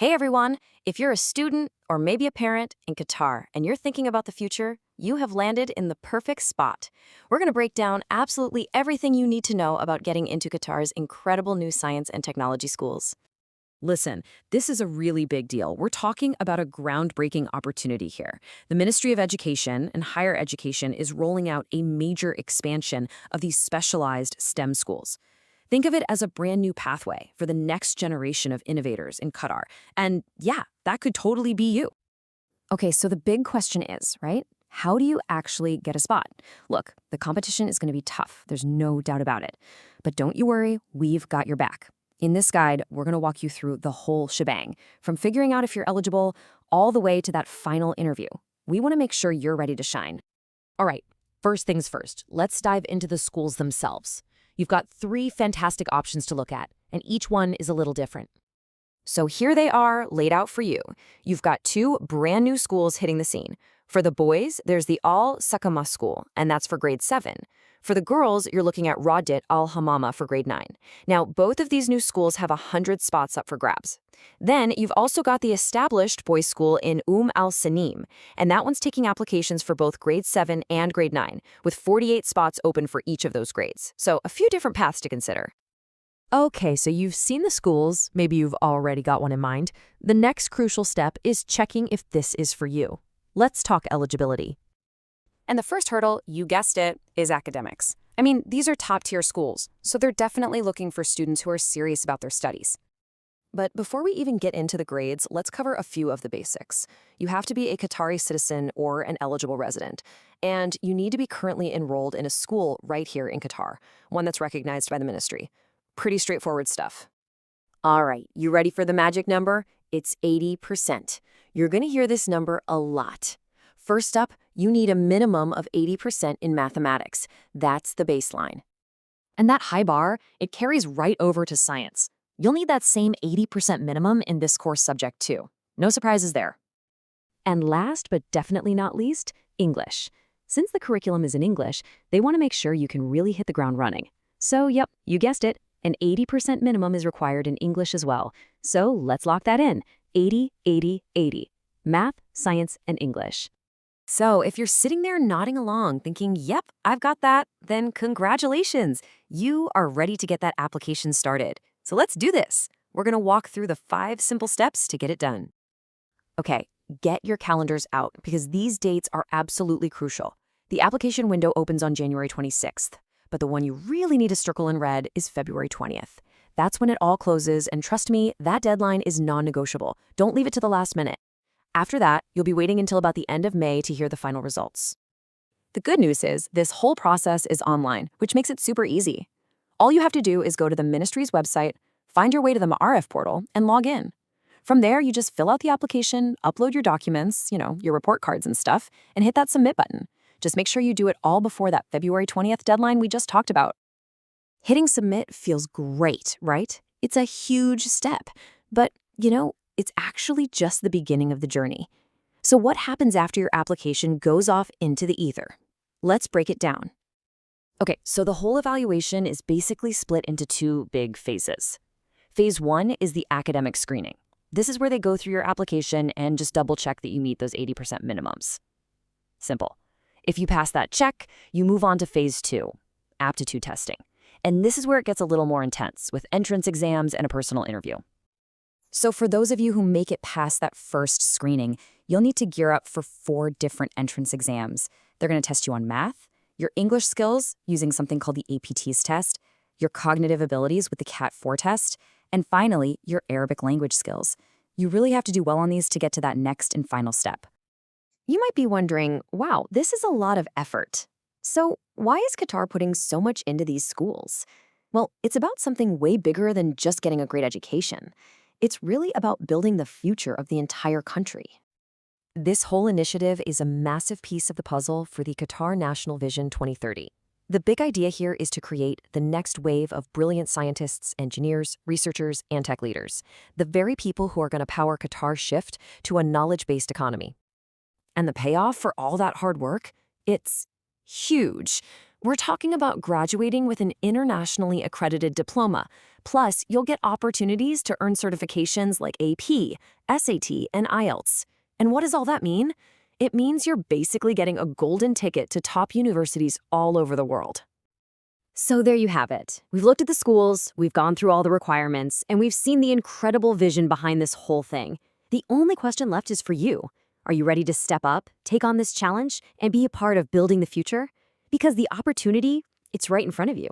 Hey everyone! If you're a student or maybe a parent in Qatar and you're thinking about the future, you have landed in the perfect spot. We're going to break down absolutely everything you need to know about getting into Qatar's incredible new science and technology schools. Listen, this is a really big deal. We're talking about a groundbreaking opportunity here. The Ministry of Education and Higher Education is rolling out a major expansion of these specialized STEM schools. Think of it as a brand new pathway for the next generation of innovators in Qatar. And yeah, that could totally be you. Okay, so the big question is, right? How do you actually get a spot? Look, the competition is going to be tough. There's no doubt about it. But don't you worry, we've got your back. In this guide, we're going to walk you through the whole shebang, from figuring out if you're eligible all the way to that final interview. We want to make sure you're ready to shine. All right, first things first, let's dive into the schools themselves. You've got 3 fantastic options to look at, and each one is a little different. So here they are, laid out for you. You've got 2 brand new schools hitting the scene. For the boys, there's the Sakhama school, and that's for grade 7. For the girls, you're looking at Radit al-Hamama for grade 9. Now, both of these new schools have 100 spots up for grabs. Then you've also got the established boys' school in Seneem, and that one's taking applications for both grade 7 and grade 9, with 48 spots open for each of those grades. So a few different paths to consider. Okay, so you've seen the schools, maybe you've already got one in mind. The next crucial step is checking if this is for you. Let's talk eligibility. And the first hurdle, you guessed it, is academics. I mean, these are top-tier schools, so they're definitely looking for students who are serious about their studies. But before we even get into the grades, let's cover a few of the basics. You have to be a Qatari citizen or an eligible resident, and you need to be currently enrolled in a school right here in Qatar, one that's recognized by the ministry. Pretty straightforward stuff. All right, you ready for the magic number? It's 80%. You're going to hear this number a lot. First up, you need a minimum of 80% in mathematics. That's the baseline. And that high bar, it carries right over to science. You'll need that same 80% minimum in this course subject too. No surprises there. And last but definitely not least, English. Since the curriculum is in English, they want to make sure you can really hit the ground running. So yep, you guessed it, an 80% minimum is required in English as well. So let's lock that in. 80, 80, 80. Math, science, and English. So if you're sitting there nodding along thinking, yep, I've got that, then congratulations. You are ready to get that application started. So let's do this. We're going to walk through the 5 simple steps to get it done. Okay, get your calendars out because these dates are absolutely crucial. The application window opens on January 26th, but the one you really need to circle in red is February 20th. That's when it all closes, and trust me, that deadline is non-negotiable. Don't leave it to the last minute. After that, you'll be waiting until about the end of May to hear the final results. The good news is this whole process is online, which makes it super easy. All you have to do is go to the ministry's website, find your way to the Ma'arif portal, and log in. From there, you just fill out the application, upload your documents, your report cards and stuff, and hit that submit button. Just make sure you do it all before that February 20th deadline we just talked about. Hitting submit feels great, right? It's a huge step. But, it's actually just the beginning of the journey. So what happens after your application goes off into the ether? Let's break it down. Okay, so the whole evaluation is basically split into 2 big phases. Phase 1 is the academic screening. This is where they go through your application and just double check that you meet those 80% minimums. Simple. If you pass that check, you move on to phase 2, aptitude testing. And this is where it gets a little more intense, with entrance exams and a personal interview. So for those of you who make it past that first screening, you'll need to gear up for 4 different entrance exams. They're going to test you on math, your English skills using something called the APTIS test, your cognitive abilities with the CAT-4 test, and finally, your Arabic language skills. You really have to do well on these to get to that next and final step. You might be wondering, wow, this is a lot of effort. So why is Qatar putting so much into these schools? Well, it's about something way bigger than just getting a great education. It's really about building the future of the entire country. This whole initiative is a massive piece of the puzzle for the Qatar National Vision 2030. The big idea here is to create the next wave of brilliant scientists, engineers, researchers, and tech leaders, the very people who are going to power Qatar's shift to a knowledge-based economy. And the payoff for all that hard work? It's huge. We're talking about graduating with an internationally accredited diploma. Plus, you'll get opportunities to earn certifications like AP, SAT, and IELTS. And what does all that mean? It means you're basically getting a golden ticket to top universities all over the world. So there you have it. We've looked at the schools, we've gone through all the requirements, and we've seen the incredible vision behind this whole thing. The only question left is for you. Are you ready to step up, take on this challenge, and be a part of building the future? Because the opportunity, it's right in front of you.